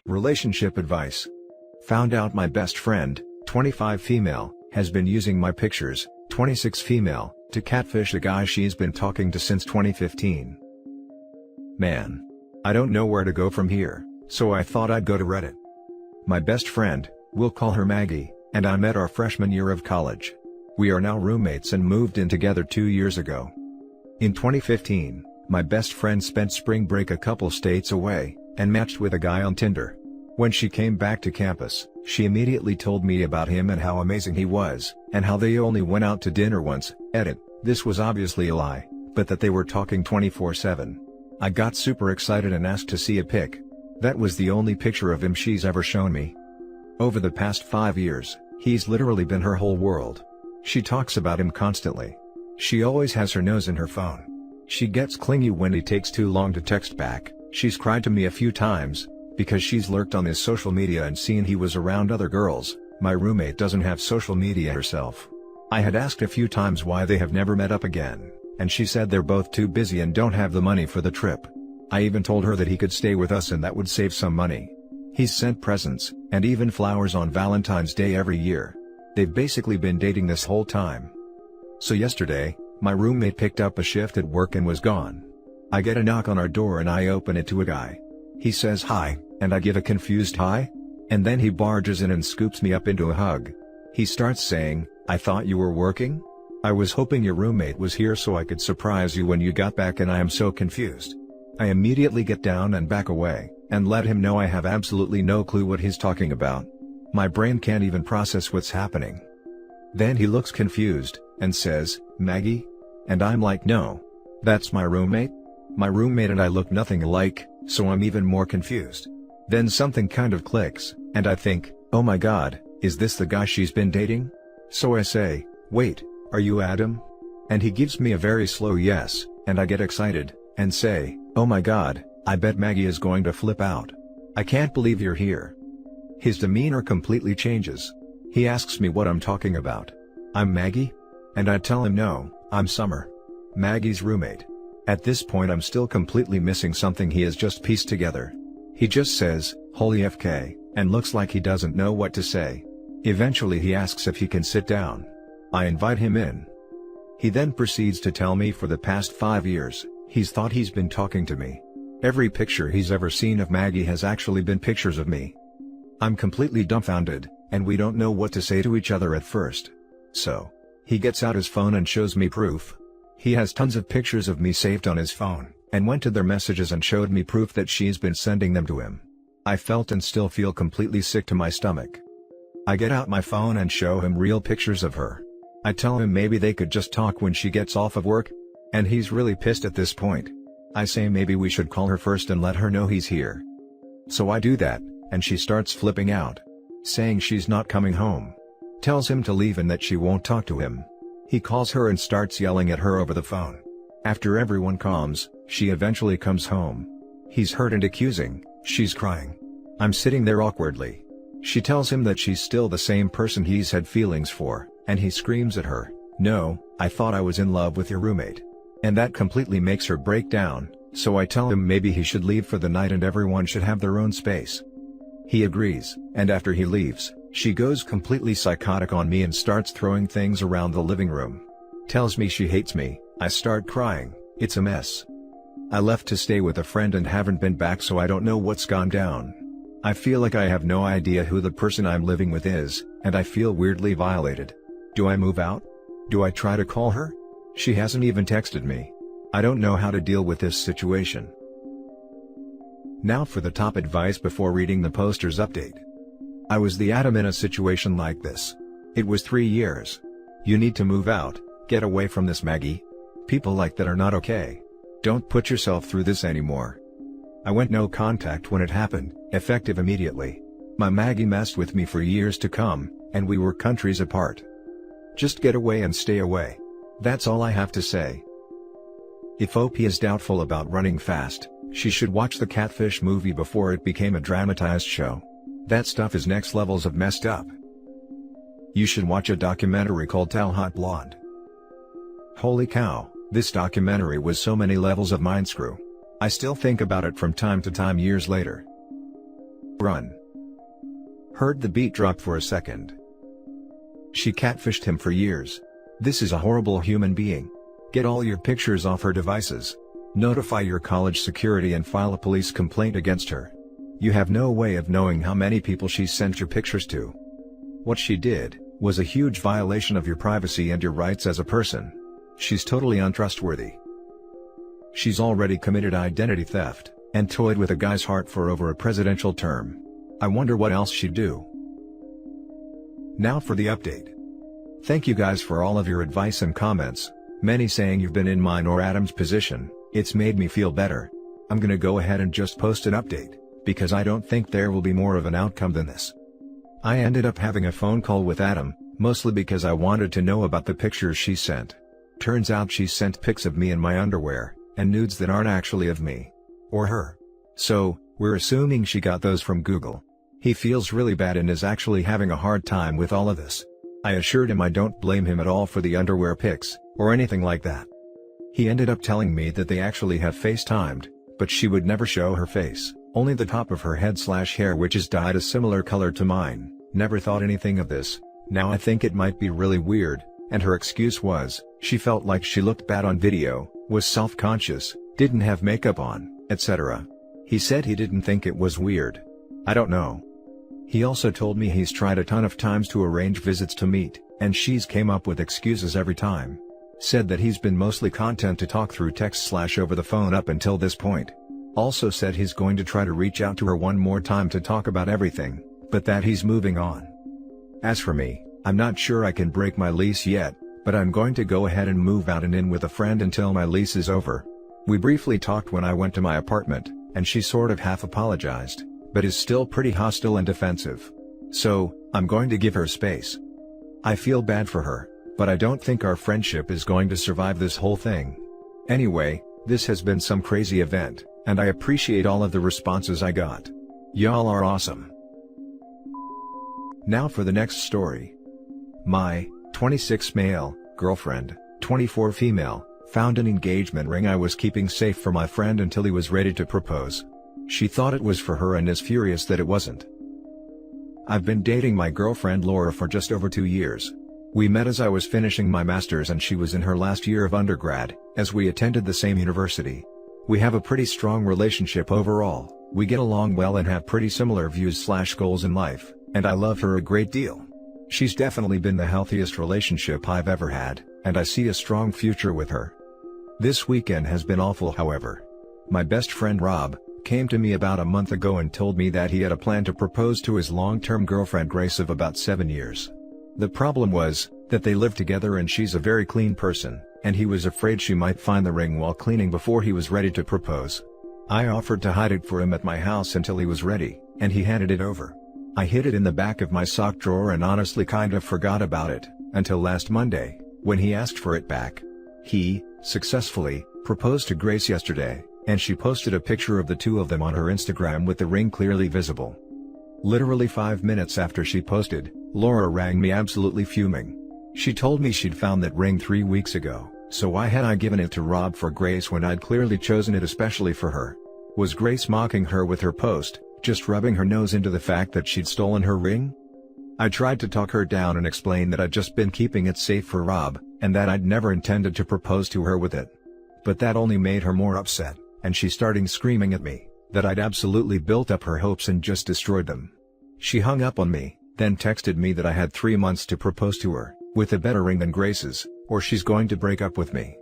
Relationship advice. Found out my best friend, 25 female, has been using my pictures, 26 female, to catfish a guy she's been talking to since 2015. Man. I don't know where to go from here, so I thought I'd go to Reddit. My best friend, we'll call her Maggie, and I met our freshman year of college. We are now roommates and moved in together 2 years ago. In 2015, my best friend spent spring break a couple states away, and matched with a guy on Tinder. When she came back to campus, she immediately told me about him and how amazing he was, and how they only went out to dinner once. This was obviously a lie, but that they were talking 24/7. I got super excited and asked to see a pic. That was the only picture of him she's ever shown me. Over the past 5 years, he's literally been her whole world. She talks about him constantly. She always has her nose in her phone. She gets clingy when he takes too long to text back. She's cried to me a few times, because she's lurked on his social media and seen he was around other girls. My roommate doesn't have social media herself. I had asked a few times why they have never met up again, and she said they're both too busy and don't have the money for the trip. I even told her that he could stay with us and that would save some money. He's sent presents, and even flowers on Valentine's Day every year. They've basically been dating this whole time. So yesterday, my roommate picked up a shift at work and was gone. I get a knock on our door and I open it to a guy. He says hi, and I give a confused hi? And then he barges in and scoops me up into a hug. He starts saying, "I thought you were working? I was hoping your roommate was here so I could surprise you when you got back and I am so confused." I immediately get down and back away, and let him know I have absolutely no clue what he's talking about. My brain can't even process what's happening. Then he looks confused, and says, "Maggie?" And I'm like, no. That's my roommate? My roommate and I look nothing alike, so I'm even more confused. Then something kind of clicks, and I think, oh my god, is this the guy she's been dating? So I say, "Wait, are you Adam?" And he gives me a very slow yes, and I get excited, and say, "Oh my god, I bet Maggie is going to flip out. I can't believe you're here." His demeanor completely changes. He asks me what I'm talking about. I'm Maggie? And I tell him no, I'm Summer, Maggie's roommate. At this point I'm still completely missing something he has just pieced together. He just says, "Holy FK," and looks like he doesn't know what to say. Eventually he asks if he can sit down. I invite him in. He then proceeds to tell me for the past 5 years, he's thought he's been talking to me. Every picture he's ever seen of Maggie has actually been pictures of me. I'm completely dumbfounded, and we don't know what to say to each other at first. So, he gets out his phone and shows me proof. He has tons of pictures of me saved on his phone, and went to their messages and showed me proof that she's been sending them to him. I felt and still feel completely sick to my stomach. I get out my phone and show him real pictures of her. I tell him maybe they could just talk when she gets off of work, and he's really pissed at this point. I say maybe we should call her first and let her know he's here. So I do that, and she starts flipping out, saying she's not coming home. Tells him to leave and that she won't talk to him. He calls her and starts yelling at her over the phone. After everyone calms, she eventually comes home. He's hurt and accusing, she's crying. I'm sitting there awkwardly. She tells him that she's still the same person he's had feelings for, and he screams at her, "No, I thought I was in love with your roommate." And that completely makes her break down, so I tell him maybe he should leave for the night and everyone should have their own space. He agrees, and after he leaves, she goes completely psychotic on me and starts throwing things around the living room. Tells me she hates me. I start crying. It's a mess. I left to stay with a friend and haven't been back, so I don't know what's gone down. I feel like I have no idea who the person I'm living with is, and I feel weirdly violated. Do I move out? Do I try to call her? She hasn't even texted me. I don't know how to deal with this situation. Now for the top advice before reading the poster's update. I was the Adam in a situation like this. It was 3 years. You need to move out, get away from this, Maggie. People like that are not okay. Don't put yourself through this anymore. I went no contact when it happened, effective immediately. My Maggie messed with me for years to come, and we were countries apart. Just get away and stay away. That's all I have to say. If OP is doubtful about running fast, she should watch the Catfish movie before it became a dramatized show. That stuff is next levels of messed up. You should watch a documentary called Tall Hot Blonde. Holy cow, this documentary was so many levels of mind screw. I still think about it from time to time years later. Run. Heard the beat drop for a second. She catfished him for years. This is a horrible human being. Get all your pictures off her devices. Notify your college security and file a police complaint against her. You have no way of knowing how many people she sent your pictures to. What she did was a huge violation of your privacy and your rights as a person. She's totally untrustworthy. She's already committed identity theft and toyed with a guy's heart for over a presidential term. I wonder what else she'd do. Now for the update. Thank you guys for all of your advice and comments, many saying you've been in mine or Adam's position. It's made me feel better. I'm gonna go ahead and just post an update, because I don't think there will be more of an outcome than this. I ended up having a phone call with Adam, mostly because I wanted to know about the pictures she sent. Turns out she sent pics of me in my underwear, and nudes that aren't actually of me. Or her. So, we're assuming she got those from Google. He feels really bad and is actually having a hard time with all of this. I assured him I don't blame him at all for the underwear pics, or anything like that. He ended up telling me that they actually have FaceTimed, but she would never show her face, only the top of her head/hair, which is dyed a similar color to mine. Never thought anything of this. Now I think it might be really weird, and her excuse was, she felt like she looked bad on video, was self-conscious, didn't have makeup on, etc. He said he didn't think it was weird. I don't know. He also told me he's tried a ton of times to arrange visits to meet, and she's came up with excuses every time. Said that he's been mostly content to talk through text/over the phone up until this point. Also said he's going to try to reach out to her one more time to talk about everything, but that he's moving on. As for me, I'm not sure I can break my lease yet, but I'm going to go ahead and move out and in with a friend until my lease is over. We briefly talked when I went to my apartment, and she sort of half apologized, but is still pretty hostile and defensive. So, I'm going to give her space. I feel bad for her, but I don't think our friendship is going to survive this whole thing. Anyway, this has been some crazy event, and I appreciate all of the responses I got. Y'all are awesome. Now for the next story. My 26 male girlfriend, 24 female, found an engagement ring I was keeping safe for my friend until he was ready to propose. She thought it was for her and is furious that it wasn't. I've been dating my girlfriend Laura for just over 2 years. We met as I was finishing my master's and she was in her last year of undergrad, as we attended the same university. We have a pretty strong relationship overall, we get along well and have pretty similar views/goals in life, and I love her a great deal. She's definitely been the healthiest relationship I've ever had, and I see a strong future with her. This weekend has been awful, however. My best friend Rob came to me about a month ago and told me that he had a plan to propose to his long-term girlfriend Grace of about 7 years. The problem was that they live together and she's a very clean person, and he was afraid she might find the ring while cleaning before he was ready to propose. I offered to hide it for him at my house until he was ready, and he handed it over. I hid it in the back of my sock drawer and honestly kind of forgot about it, until last Monday, when he asked for it back. He successfully proposed to Grace yesterday, and she posted a picture of the two of them on her Instagram with the ring clearly visible. Literally 5 minutes after she posted, Laura rang me absolutely fuming. She told me she'd found that ring 3 weeks ago, so why had I given it to Rob for Grace when I'd clearly chosen it especially for her? Was Grace mocking her with her post, just rubbing her nose into the fact that she'd stolen her ring? I tried to talk her down and explain that I'd just been keeping it safe for Rob, and that I'd never intended to propose to her with it. But that only made her more upset, and she started screaming at me that I'd absolutely built up her hopes and just destroyed them. She hung up on me, then texted me that I had 3 months to propose to her, with a better ring than Grace's, or she's going to break up with me.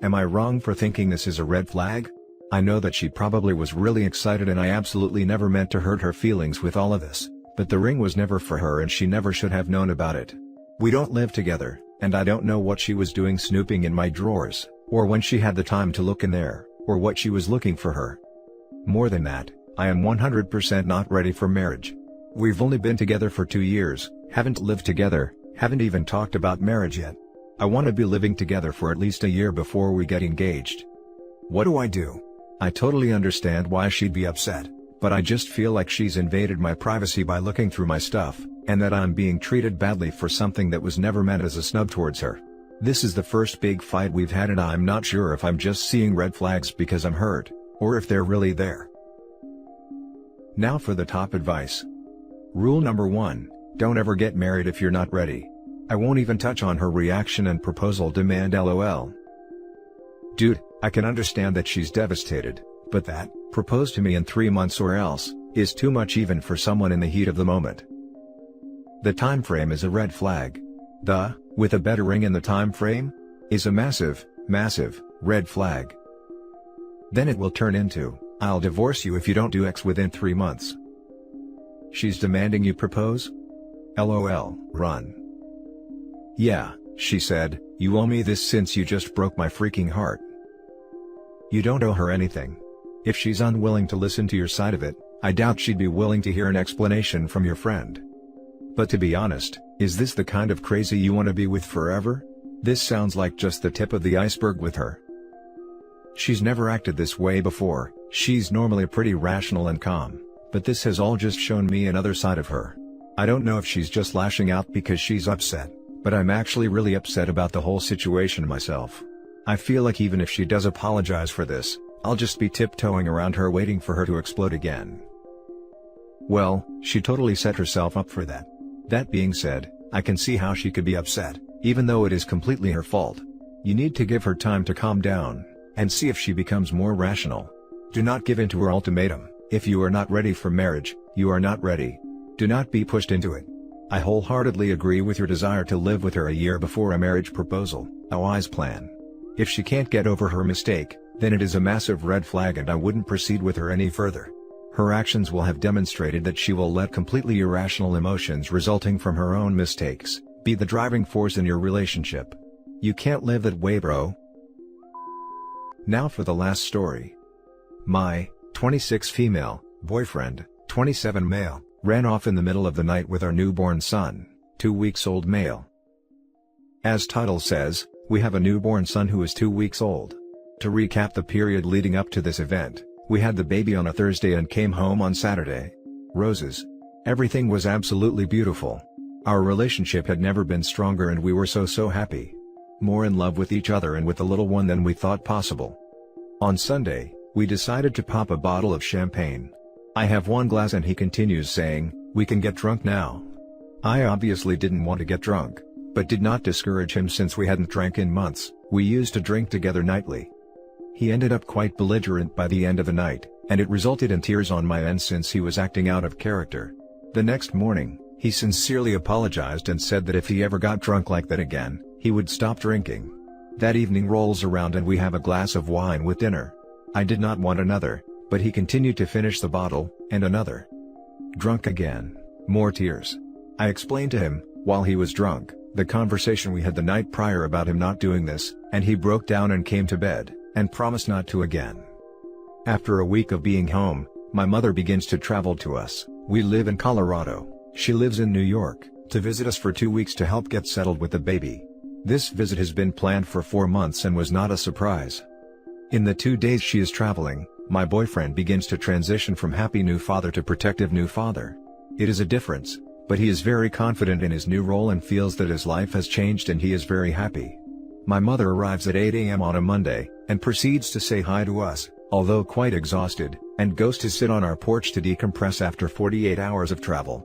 Am I wrong for thinking this is a red flag? I know that she probably was really excited and I absolutely never meant to hurt her feelings with all of this, but the ring was never for her and she never should have known about it. We don't live together, and I don't know what she was doing snooping in my drawers, or when she had the time to look in there, or what she was looking for her. More than that, I am 100% not ready for marriage. We've only been together for 2 years, haven't lived together, haven't even talked about marriage yet. I want to be living together for at least a year before we get engaged. What do I do? I totally understand why she'd be upset, but I just feel like she's invaded my privacy by looking through my stuff, and that I'm being treated badly for something that was never meant as a snub towards her. This is the first big fight we've had and I'm not sure if I'm just seeing red flags because I'm hurt, or if they're really there. Now for the top advice. Rule number 1, don't ever get married if you're not ready. I won't even touch on her reaction and proposal demand LOL. Dude, I can understand that she's devastated, but that, propose to me in 3 months or else, is too much even for someone in the heat of the moment. The time frame is a red flag. The, with a better ring in the time frame, is a massive, massive, red flag. Then it will turn into, I'll divorce you if you don't do X within 3 months. She's demanding you propose? LOL, run. Yeah, she said, you owe me this since you just broke my freaking heart. You don't owe her anything. If she's unwilling to listen to your side of it, I doubt she'd be willing to hear an explanation from your friend. But to be honest, is this the kind of crazy you want to be with forever? This sounds like just the tip of the iceberg with her. She's never acted this way before, she's normally pretty rational and calm, but this has all just shown me another side of her. I don't know if she's just lashing out because she's upset, but I'm actually really upset about the whole situation myself. I feel like even if she does apologize for this, I'll just be tiptoeing around her waiting for her to explode again. Well, she totally set herself up for that. That being said, I can see how she could be upset, even though it is completely her fault. You need to give her time to calm down, and see if she becomes more rational. Do not give in to her ultimatum. If you are not ready for marriage, you are not ready. Do not be pushed into it. I wholeheartedly agree with your desire to live with her a year before a marriage proposal, a wise plan. If she can't get over her mistake, then it is a massive red flag and I wouldn't proceed with her any further. Her actions will have demonstrated that she will let completely irrational emotions resulting from her own mistakes be the driving force in your relationship. You can't live that way, bro. Now for the last story. My 26 female boyfriend, 27 male, ran off in the middle of the night with our newborn son, 2 weeks old male. As title says, we have a newborn son who is 2 weeks old. To recap the period leading up to this event, we had the baby on a Thursday and came home on Saturday. Roses. Everything was absolutely beautiful. Our relationship had never been stronger and we were so happy. More in love with each other and with the little one than we thought possible. On Sunday, we decided to pop a bottle of champagne. I have 1 glass and he continues saying, we can get drunk now. I obviously didn't want to get drunk, but did not discourage him since we hadn't drank in months. We used to drink together nightly. He ended up quite belligerent by the end of the night, and it resulted in tears on my end since he was acting out of character. The next morning, he sincerely apologized and said that if he ever got drunk like that again, he would stop drinking. That evening rolls around and we have a glass of wine with dinner. I did not want another, but he continued to finish the bottle, and another. Drunk again, more tears. I explained to him, while he was drunk, the conversation we had the night prior about him not doing this, and he broke down and came to bed, and promised not to again. After a week of being home, my mother begins to travel to us. We live in Colorado, she lives in New York, to visit us for 2 weeks to help get settled with the baby. This visit has been planned for 4 months and was not a surprise. In the 2 days she is traveling, my boyfriend begins to transition from happy new father to protective new father. It is a difference, but he is very confident in his new role and feels that his life has changed and he is very happy. My mother arrives at 8 a.m. on a Monday, and proceeds to say hi to us, although quite exhausted, and goes to sit on our porch to decompress after 48 hours of travel.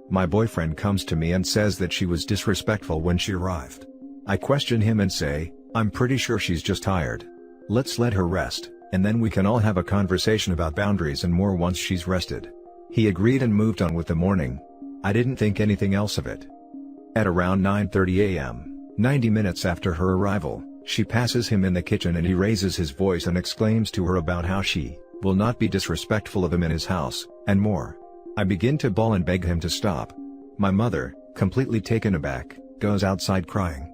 My boyfriend comes to me and says that she was disrespectful when she arrived. I question him and say, I'm pretty sure she's just tired. Let's let her rest, and then we can all have a conversation about boundaries and more once she's rested. He agreed and moved on with the morning. I didn't think anything else of it. At around 9:30 a.m., 90 minutes after her arrival, she passes him in the kitchen and he raises his voice and exclaims to her about how she will not be disrespectful of him in his house, and more. I begin to bawl and beg him to stop. My mother, completely taken aback, goes outside crying.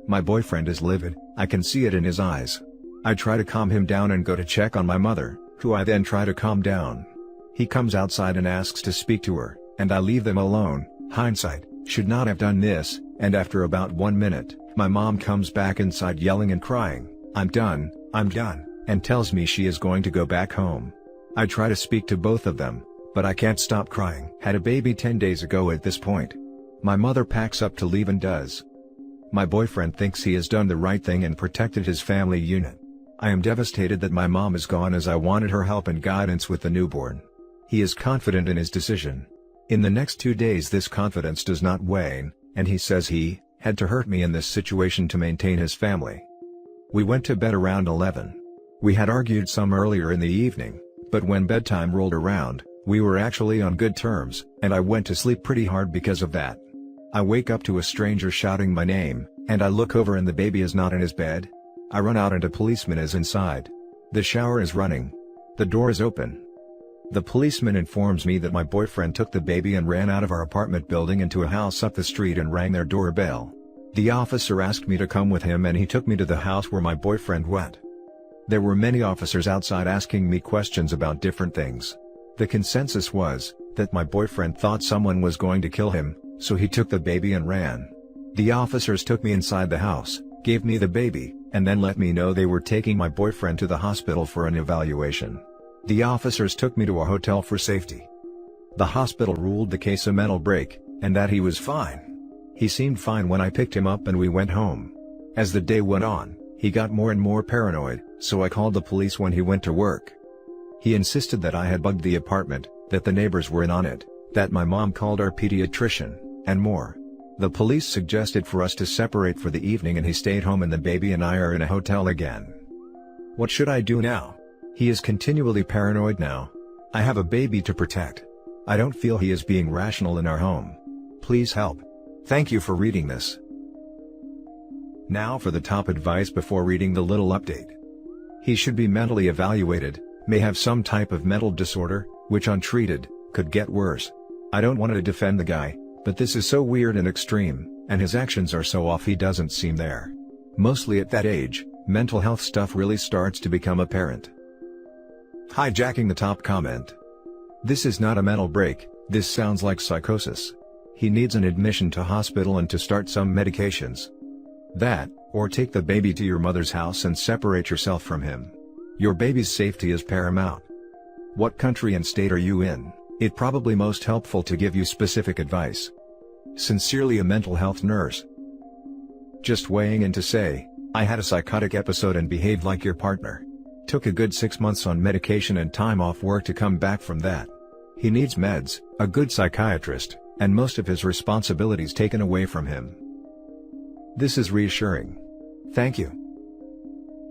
My boyfriend is livid, I can see it in his eyes. I try to calm him down and go to check on my mother, who I then try to calm down. He comes outside and asks to speak to her, and I leave them alone. Hindsight, should not have done this, and after about 1 minute, my mom comes back inside yelling and crying, I'm done, and tells me she is going to go back home. I try to speak to both of them, but I can't stop crying. Had a baby 10 days ago at this point. My mother packs up to leave and does. My boyfriend thinks he has done the right thing and protected his family unit. I am devastated that my mom is gone as I wanted her help and guidance with the newborn. He is confident in his decision. In the next 2 days this confidence does not wane, and he says he had to hurt me in this situation to maintain his family. We went to bed around 11. We had argued some earlier in the evening, but when bedtime rolled around, we were actually on good terms, and I went to sleep pretty hard because of that. I wake up to a stranger shouting my name, and I look over and the baby is not in his bed. I run out and a policeman is inside. The shower is running. The door is open. The policeman informs me that my boyfriend took the baby and ran out of our apartment building into a house up the street and rang their doorbell. The officer asked me to come with him and he took me to the house where my boyfriend went. There were many officers outside asking me questions about different things. The consensus was that my boyfriend thought someone was going to kill him, so he took the baby and ran. The officers took me inside the house, gave me the baby, and then let me know they were taking my boyfriend to the hospital for an evaluation. The officers took me to a hotel for safety. The hospital ruled the case a mental break, and that he was fine. He seemed fine when I picked him up and we went home. As the day went on, he got more and more paranoid, so I called the police when he went to work. He insisted that I had bugged the apartment, that the neighbors were in on it, that my mom called our pediatrician, and more. The police suggested for us to separate for the evening and he stayed home and the baby and I are in a hotel again. What should I do now? He is continually paranoid now. I have a baby to protect. I don't feel he is being rational in our home. Please help. Thank you for reading this. Now for the top advice before reading the little update. He should be mentally evaluated, may have some type of mental disorder, which untreated, could get worse. I don't want to defend the guy, but this is so weird and extreme, and his actions are so off he doesn't seem there. Mostly at that age, mental health stuff really starts to become apparent. Hijacking the top comment. This is not a mental break, this sounds like psychosis. He needs an admission to hospital and to start some medications. That, or take the baby to your mother's house and separate yourself from him. Your baby's safety is paramount. What country and state are you in? It probably most helpful to give you specific advice. Sincerely, a mental health nurse. Just weighing in to say, I had a psychotic episode and behaved like your partner. Took a good 6 months on medication and time off work to come back from that. He needs meds, a good psychiatrist, and most of his responsibilities taken away from him. This is reassuring. Thank you.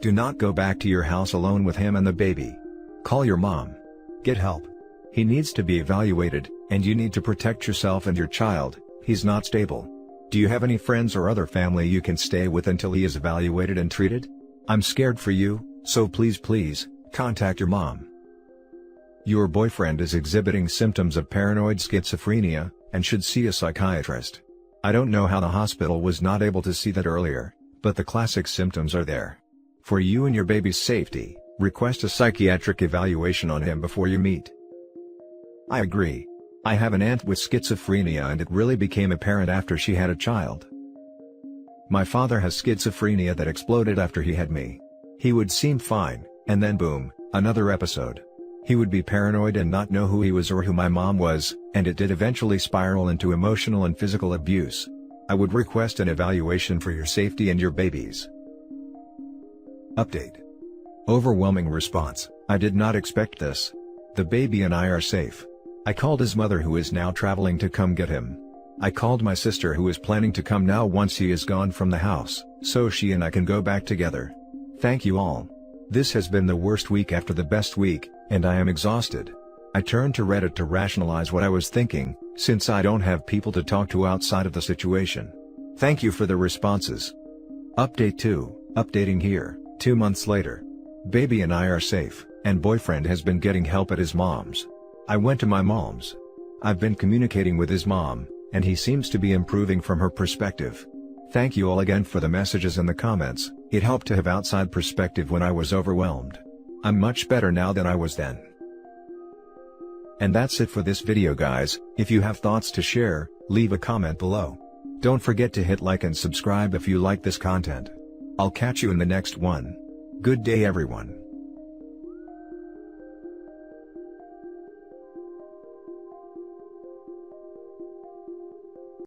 Do not go back to your house alone with him and the baby. Call your mom. Get help. He needs to be evaluated, and you need to protect yourself and your child. He's not stable. Do you have any friends or other family you can stay with until he is evaluated and treated? I'm scared for you, so please, contact your mom. Your boyfriend is exhibiting symptoms of paranoid schizophrenia, and should see a psychiatrist. I don't know how the hospital was not able to see that earlier, but the classic symptoms are there. For you and your baby's safety, request a psychiatric evaluation on him before you meet. I agree. I have an aunt with schizophrenia and it really became apparent after she had a child. My father has schizophrenia that exploded after he had me. He would seem fine, and then boom, another episode. He would be paranoid and not know who he was or who my mom was, and it did eventually spiral into emotional and physical abuse. I would request an evaluation for your safety and your baby's. Update. Overwhelming response. I did not expect this. The baby and I are safe. I called his mother who is now traveling to come get him. I called my sister who is planning to come now once he is gone from the house, so she and I can go back together. Thank you all. This has been the worst week after the best week, and I am exhausted. I turned to Reddit to rationalize what I was thinking, since I don't have people to talk to outside of the situation. Thank you for the responses. Update 2, updating here, 2 months later. Baby and I are safe, and boyfriend has been getting help at his mom's. I went to my mom's. I've been communicating with his mom, and he seems to be improving from her perspective. Thank you all again for the messages and the comments, it helped to have outside perspective when I was overwhelmed. I'm much better now than I was then. And that's it for this video guys. If you have thoughts to share, leave a comment below. Don't forget to hit like and subscribe if you like this content. I'll catch you in the next one. Good day everyone.